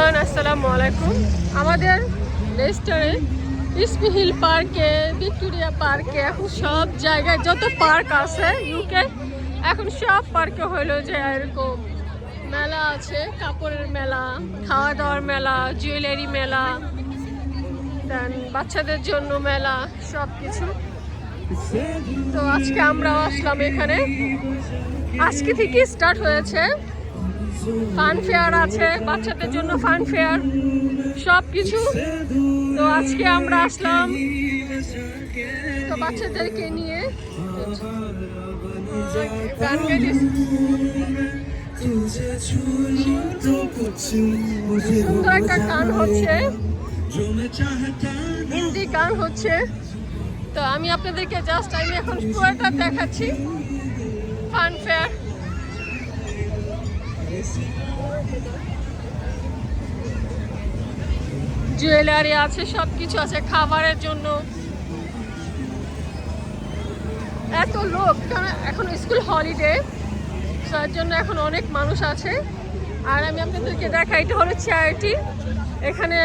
Everyone, আসসালামু আলাইকুম। আমাদের লেস্টারে ইস্পি হিল পার্কে, ভিক্টোরিয়া পার্কে, এখন সব জায়গায় যত পার্ক আছে ইউকে, এখন সব পার্কে হইলো যে এরকম মেলা আছে। কাপড়ের মেলা, খাওয়া দাওয়ার মেলা, জুয়েলারি মেলা, দেন বাচ্চাদের জন্য মেলা, সব কিছু। তো আজকে আমরাও আসলাম এখানে। আজকে থেকে স্টার্ট হয়েছে। ফান ফেয়ার আছে, বাচ্চাদের জন্য ফান ফেয়ার, সব কিছু। তো আজকে আমরা আসলাম তো বাচ্চাদেরকে নিয়ে গান সুন্দর একটা গান হচ্ছে, হিন্দি গান হচ্ছে। তো আমি আপনাদেরকে জাস্ট এখন পুরোটা দেখাচ্ছি। ফান ফেয়ার, জুয়েলারি আছে, সব কিছু আছে, খাবারের জন্য। এত লোক, কারণ এখন স্কুল হলিডে, তার জন্য এখন অনেক মানুষ আছে। আর আমি আপনাদেরকে দেখাই, এটা হলো চ্যারিটি। এখানে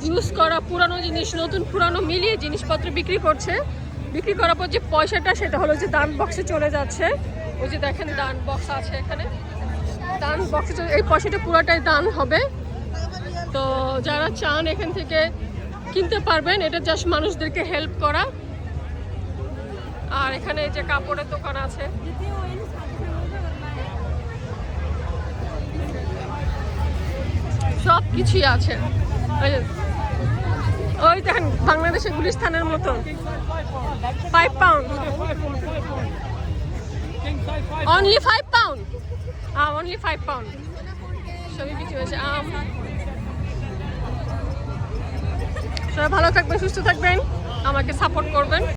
ইউজ করা পুরানো জিনিস, নতুন পুরানো মিলিয়ে জিনিসপত্র বিক্রি করছে। বিক্রি করার পর যে পয়সাটা, সেটা হলো যে দান বক্সে চলে যাচ্ছে। ওই যে দেখেন দান বক্স আছে এখানে, দান বক্সে এই পয়সাটা পুরোটাই দান হবে। তো যারা চান এখান থেকে কিনতে পারবেন, এটা জাস্ট মানুষদেরকে হেল্প করা। আর এখানে যে কাপড়ের দোকান আছে, সব কিছুই আছে। ওই দেখেন বাংলাদেশের গুলিস্তানের মতো 5 pound, only 5 pound, only 5 pound সবই বিক্রি হয়েছে। সবাই ভালো থাকবেন, সুস্থ থাকবেন, আমাকে সাপোর্ট করবেন।